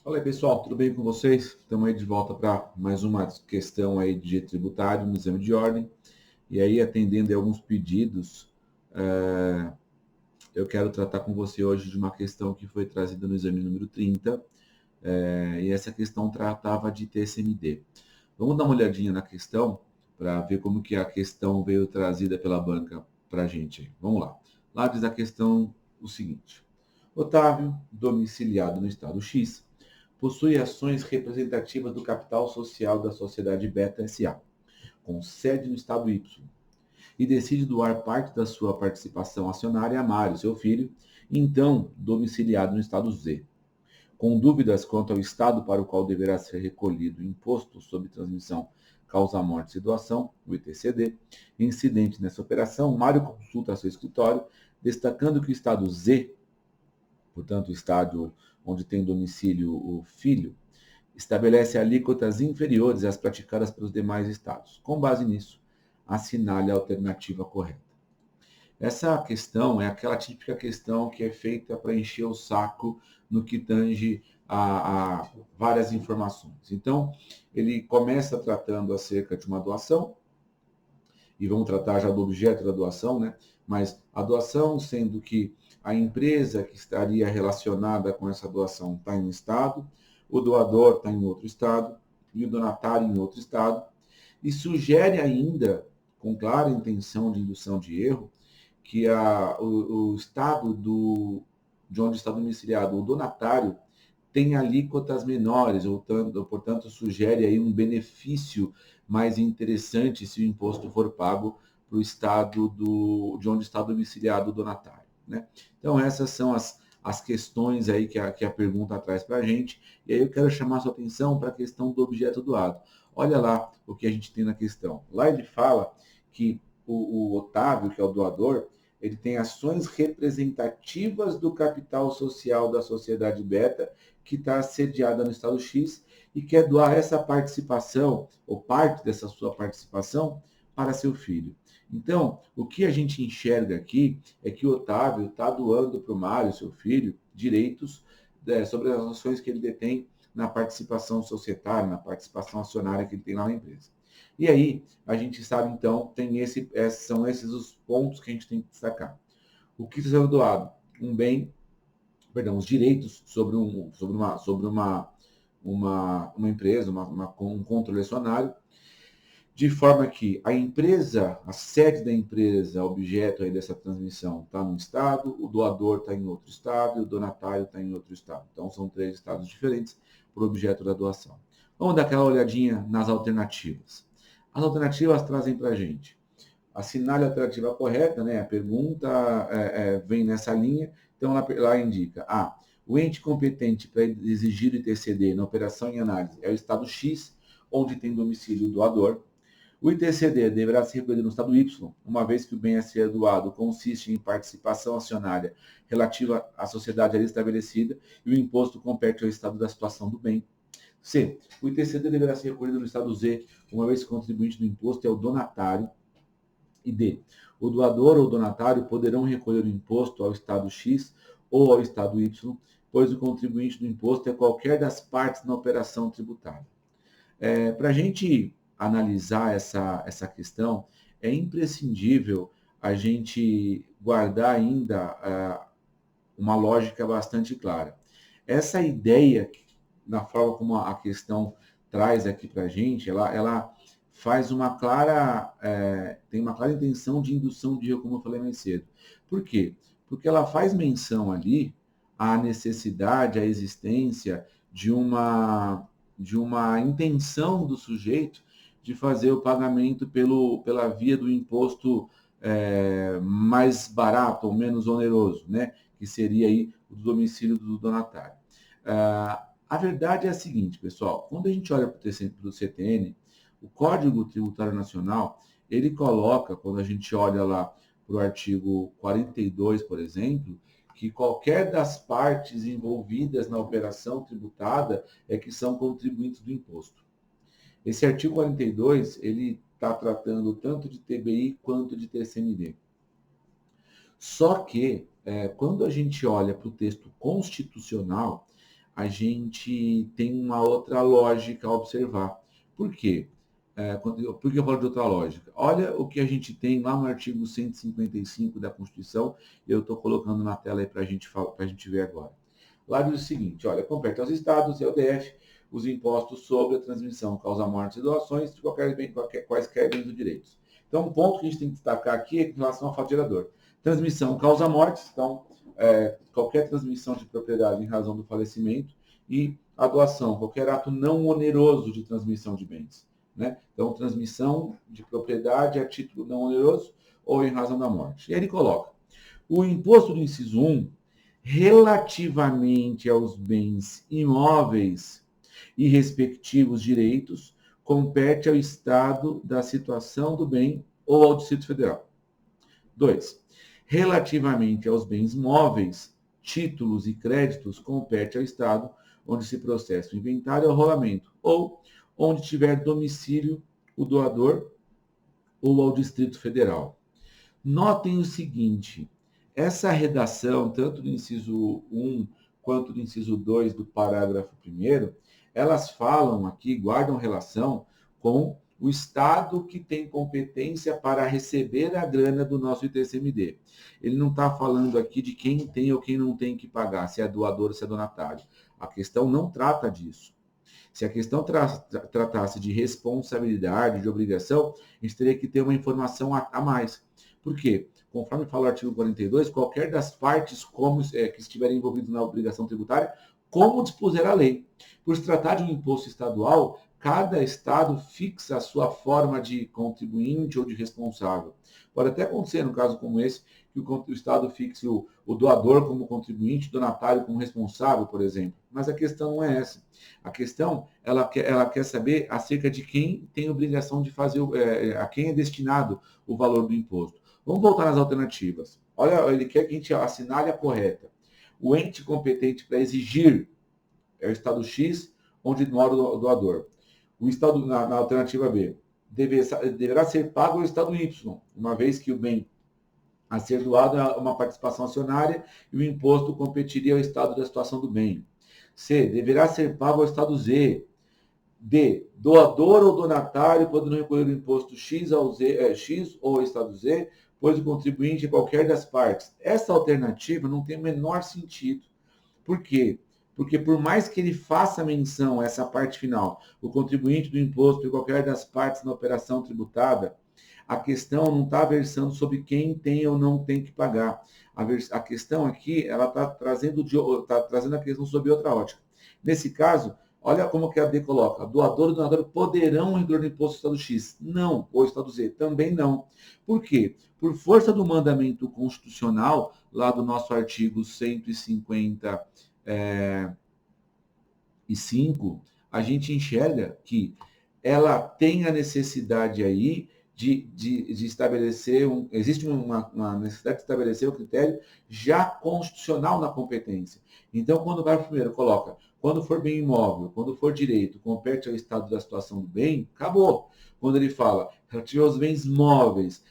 Fala aí, pessoal, tudo bem com vocês? Estamos aí de volta para mais uma questão aí de direito tributário no exame de ordem. E aí, atendendo a alguns pedidos, eu quero tratar com você hoje de uma questão que foi trazida no exame número 30, e essa questão tratava de TCMD. Vamos dar uma olhadinha na questão para ver como que a questão veio trazida pela banca para a gente aí. Vamos lá. Lá diz a questão o seguinte: Otávio, domiciliado no estado X, possui ações representativas do capital social da sociedade Beta SA, com sede no estado Y, e decide doar parte da sua participação acionária a Mário, seu filho, então domiciliado no estado Z. Com dúvidas quanto ao estado para o qual deverá ser recolhido o imposto sobre transmissão, causa-morte e doação, o ITCD, incidente nessa operação, Mário consulta seu escritório, destacando que o estado Z, portanto o estado onde tem domicílio o filho, estabelece alíquotas inferiores às praticadas pelos demais estados. Com base nisso, assinale a alternativa correta. Essa questão é aquela típica questão que é feita para encher o saco no que tange a várias informações. Então, ele começa tratando acerca de uma doação, e vamos tratar já do objeto da doação, né? Mas a doação, sendo que a empresa que estaria relacionada com essa doação está em um estado, o doador está em outro estado e o donatário em outro estado, e sugere ainda, com clara intenção de indução de erro, que o estado de onde está domiciliado o donatário tem alíquotas menores, ou portanto sugere aí um benefício mais interessante se o imposto for pago para o estado de onde está domiciliado o donatário. Né? Então essas são as questões aí que a pergunta traz para a gente, e aí eu quero chamar a sua atenção para a questão do objeto doado. Olha lá o que a gente tem na questão. Lá ele fala que o Otávio, que é o doador, ele tem ações representativas do capital social da sociedade Beta, que está sediada no estado X, e quer doar essa participação, ou parte dessa sua participação, para seu filho. Então, o que a gente enxerga aqui é que o Otávio está doando para o Mário, seu filho, direitos sobre as ações que ele detém na participação societária, na participação acionária que ele tem lá na empresa. E aí, a gente sabe, então, são esses os pontos que a gente tem que destacar. O que está sendo doado? Os direitos sobre uma empresa, um controle acionário, de forma que a sede da empresa, objeto aí dessa transmissão, está num estado, o doador está em outro estado e o donatário está em outro estado. Então, são 3 estados diferentes por objeto da doação. Vamos dar aquela olhadinha nas alternativas. As alternativas trazem para a gente: assinale a alternativa correta, né? A pergunta vem nessa linha, então lá indica: A. O ente competente para exigir o ITCD na operação em análise é o estado X, onde tem domicílio o doador. O ITCD deverá ser recolhido no estado Y, uma vez que o bem a ser doado consiste em participação acionária relativa à sociedade ali estabelecida e o imposto compete ao estado da situação do bem. C. O ITCD deverá ser recolhido no estado Z, uma vez que o contribuinte do imposto é o donatário. E D. O doador ou donatário poderão recolher o imposto ao estado X ou ao estado Y, pois o contribuinte do imposto é qualquer das partes na operação tributária. Para a gente analisar essa questão, é imprescindível a gente guardar ainda uma lógica bastante clara. Essa ideia, na forma como a questão traz aqui para a gente, ela faz tem uma clara intenção de indução de erro, como eu falei mais cedo. Por quê? Porque ela faz menção ali à necessidade, à existência de uma intenção do sujeito de fazer o pagamento pela via do imposto mais barato ou menos oneroso, né? Que seria aí o domicílio do donatário. A verdade é a seguinte, pessoal: quando a gente olha para o CTN, o Código Tributário Nacional, ele coloca, quando a gente olha lá para o artigo 42, por exemplo, que qualquer das partes envolvidas na operação tributada é que são contribuintes do imposto. Esse artigo 42, ele está tratando tanto de TBI quanto de TCMD. Só que, quando a gente olha para o texto constitucional, a gente tem uma outra lógica a observar. Por quê? Por que eu falo de outra lógica? Olha o que a gente tem lá no artigo 155 da Constituição, eu estou colocando na tela aí para a gente ver agora. Lá diz o seguinte, olha, compete aos estados e ao DF os impostos sobre a transmissão, causa-mortes e doações de quaisquer bens ou direitos. Então, um ponto que a gente tem que destacar aqui é em relação ao fato gerador. Transmissão causa-mortes, então, qualquer transmissão de propriedade em razão do falecimento, e a doação, qualquer ato não oneroso de transmissão de bens. Né? Então, transmissão de propriedade a título não oneroso ou em razão da morte. E aí ele coloca, o imposto do inciso 1, relativamente aos bens imóveis e respectivos direitos, compete ao Estado da situação do bem ou ao Distrito Federal. 2. Relativamente aos bens móveis, títulos e créditos, compete ao Estado onde se processa o inventário e o rolamento, ou onde tiver domicílio o doador ou ao Distrito Federal. Notem o seguinte, essa redação, tanto do inciso 1 quanto do inciso 2 do parágrafo 1º, elas falam aqui, guardam relação com o Estado que tem competência para receber a grana do nosso ITCMD. Ele não está falando aqui de quem tem ou quem não tem que pagar, se é doador ou se é donatário. A questão não trata disso. Se a questão tratasse de responsabilidade, de obrigação, a gente teria que ter uma informação a mais. Por quê? Conforme fala o artigo 42, qualquer das partes que estiverem envolvidas na obrigação tributária, como dispuser a lei. Por se tratar de um imposto estadual, cada estado fixa a sua forma de contribuinte ou de responsável. Pode até acontecer, no caso como esse, que o estado fixe o doador como contribuinte, o donatário como responsável, por exemplo. Mas a questão não é essa. A questão, ela quer saber acerca de quem tem obrigação de fazer, a quem é destinado o valor do imposto. Vamos voltar nas alternativas. Olha, ele quer que a gente assinale a correta. O ente competente para exigir é o Estado X, onde mora o doador. O Estado, na alternativa B, deverá ser pago ao Estado Y, uma vez que o bem a ser doado é uma participação acionária e o imposto competiria ao Estado da situação do bem. C, deverá ser pago ao Estado Z. D, doador ou donatário poderão recolher o imposto X ou ao Estado Z, pois o contribuinte é qualquer das partes. Essa alternativa não tem o menor sentido. Por quê? Porque por mais que ele faça menção a essa parte final, o contribuinte do imposto e qualquer das partes na operação tributada, a questão não está versando sobre quem tem ou não tem que pagar. A questão aqui, ela está trazendo a questão sobre outra ótica. Nesse caso, olha como que a D coloca. Doador e donador poderão recolher o imposto do Estado X. Não. Ou Estado Z. Também não. Por quê? Por força do mandamento constitucional, lá do nosso artigo 155, a gente enxerga que ela tem a necessidade aí de estabelecer, existe uma necessidade de estabelecer o critério já constitucional na competência. Então, quando o parágrafo primeiro coloca, quando for bem imóvel, quando for direito, compete ao Estado da situação do bem, acabou. Quando ele fala, relativo aos bens móveis,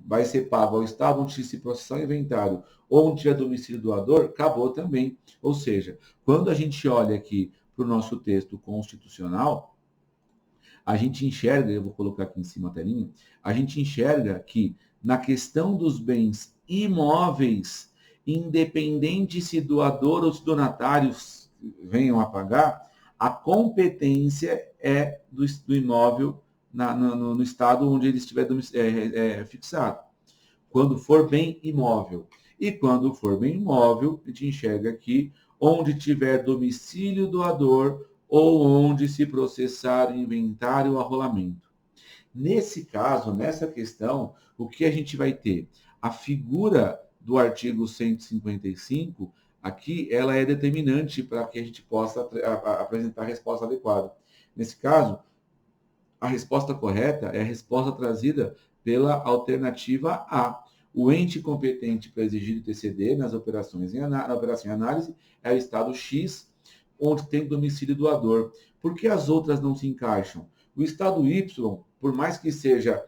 vai ser pago ao Estado onde se processar o inventário ou onde tiver domicílio doador, acabou também. Ou seja, quando a gente olha aqui para o nosso texto constitucional, a gente enxerga, eu vou colocar aqui em cima a telinha, a gente enxerga que na questão dos bens imóveis, independente se doador ou se donatários venham a pagar, a competência é do imóvel no estado onde ele estiver fixado. Quando for bem imóvel. E quando for bem imóvel, a gente enxerga aqui onde tiver domicílio doador ou onde se processar o inventário ou arrolamento. Nesse caso, nessa questão, o que a gente vai ter? A figura do artigo 155, aqui, ela é determinante para que a gente possa apresentar a resposta adequada. Nesse caso, a resposta correta é a resposta trazida pela alternativa A. O ente competente para exigir o TCD na operação em análise é o Estado X, onde tem domicílio doador. Por que as outras não se encaixam? O Estado Y, por mais que seja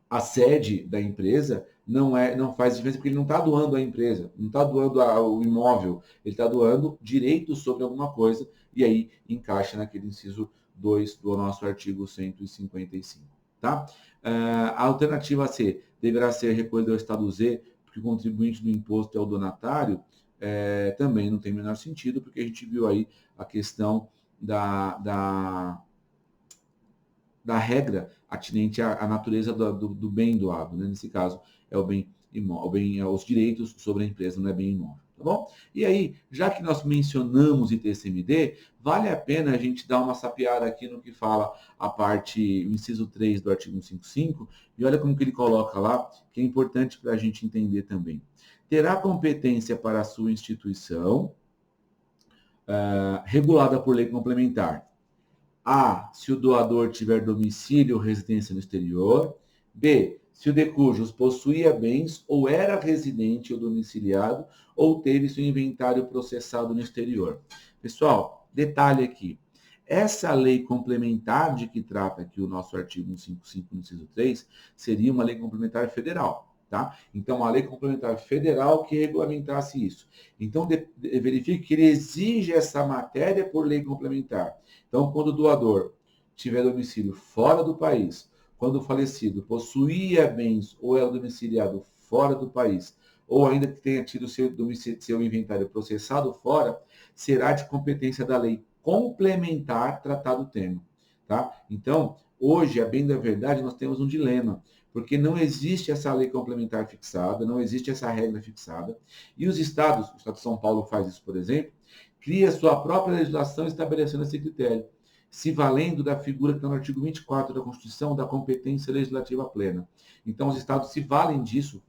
a sede da empresa, não faz diferença porque ele não está doando a empresa, não está doando o imóvel, ele está doando direito sobre alguma coisa e aí encaixa naquele inciso 2 do nosso artigo 155. Tá? A alternativa C deverá ser recolhida ao estado Z, porque o contribuinte do imposto é o donatário, também não tem o menor sentido, porque a gente viu aí a questão da regra atinente à natureza do bem doado, né? Nesse caso, é o bem imóvel, os direitos sobre a empresa, não é bem imóvel, tá bom? E aí, já que nós mencionamos ITCMD, vale a pena a gente dar uma sapeada aqui no que fala a parte, o inciso 3 do artigo 155, e olha como que ele coloca lá, que é importante para a gente entender também. Terá competência para a sua instituição, regulada por lei complementar. A, se o doador tiver domicílio ou residência no exterior. B, se o de cujos possuía bens ou era residente ou domiciliado ou teve seu inventário processado no exterior. Pessoal, detalhe aqui. Essa lei complementar de que trata aqui o nosso artigo 155, inciso 3, seria uma lei complementar federal. Tá? Então, a lei complementar federal que regulamentasse isso. Então, verifique que ele exige essa matéria por lei complementar. Então, quando o doador tiver domicílio fora do país, quando o falecido possuía bens ou era domiciliado fora do país, ou ainda que tenha tido seu inventário processado fora, será de competência da lei complementar tratado o tema. Tá? Então, hoje, a bem da verdade, nós temos um dilema, porque não existe essa lei complementar fixada, não existe essa regra fixada, e os estados, o estado de São Paulo faz isso, por exemplo, cria sua própria legislação estabelecendo esse critério, se valendo da figura que está no artigo 24 da Constituição, da competência legislativa plena. Então, os estados se valem disso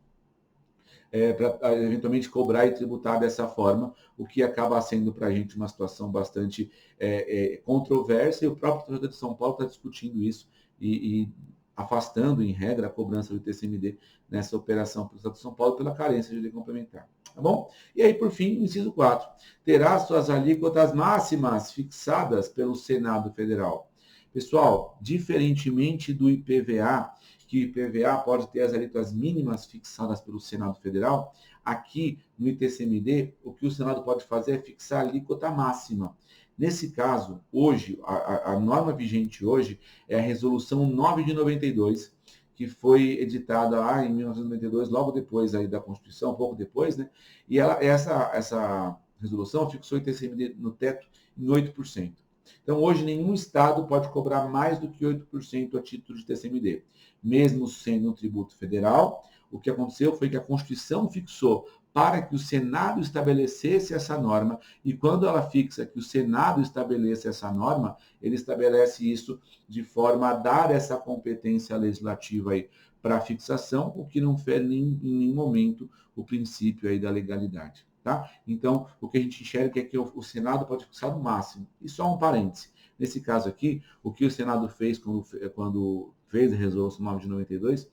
para eventualmente cobrar e tributar dessa forma, o que acaba sendo para a gente uma situação bastante controversa, e o próprio Tribunal de São Paulo está discutindo isso e afastando, em regra, a cobrança do TCMD nessa operação para o Estado de São Paulo pela carência de lei complementar. Tá bom? E aí, por fim, inciso 4. Terá suas alíquotas máximas fixadas pelo Senado Federal. Pessoal, diferentemente do IPVA, que o IPVA pode ter as alíquotas mínimas fixadas pelo Senado Federal, aqui no ITCMD, o que o Senado pode fazer é fixar a alíquota máxima. Nesse caso, hoje, a norma vigente hoje é a Resolução 9 de 92, que foi editada lá em 1992, logo depois aí da Constituição, um pouco depois, né? E essa resolução fixou o ITCMD no teto em 8%. Então, hoje, nenhum estado pode cobrar mais do que 8% a título de TCMD. Mesmo sendo um tributo federal, o que aconteceu foi que a Constituição fixou para que o Senado estabelecesse essa norma, e quando ela fixa que o Senado estabeleça essa norma, ele estabelece isso de forma a dar essa competência legislativa aí para fixação, o que não fere em nenhum momento o princípio aí da legalidade. Tá? Então, o que a gente enxerga é que o Senado pode fixar no máximo. E só um parêntese. Nesse caso aqui, o que o Senado fez quando fez a Resolução 9 de 92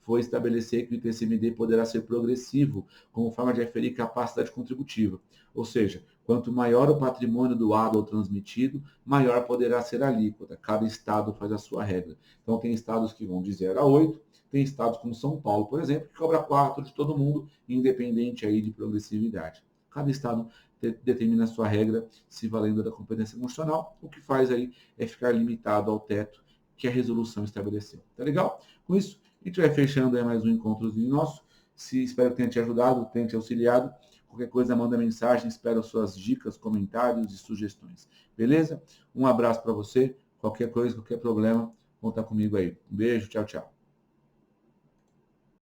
foi estabelecer que o ITCMD poderá ser progressivo como forma de aferir capacidade contributiva. Ou seja, quanto maior o patrimônio doado ou transmitido, maior poderá ser a alíquota. Cada estado faz a sua regra. Então, tem estados que vão de 0 a 8, tem estados como São Paulo, por exemplo, que cobra 4 de todo mundo, independente aí de progressividade. Cada estado determina a sua regra se valendo da competência constitucional, o que faz aí é ficar limitado ao teto que a resolução estabeleceu. Tá legal? Com isso, a gente vai fechando aí mais um encontrozinho nosso. Espero que tenha te ajudado, tenha te auxiliado. Qualquer coisa, manda mensagem, espero suas dicas, comentários e sugestões. Beleza? Um abraço para você. Qualquer coisa, qualquer problema, conta comigo aí. Um beijo, tchau, tchau.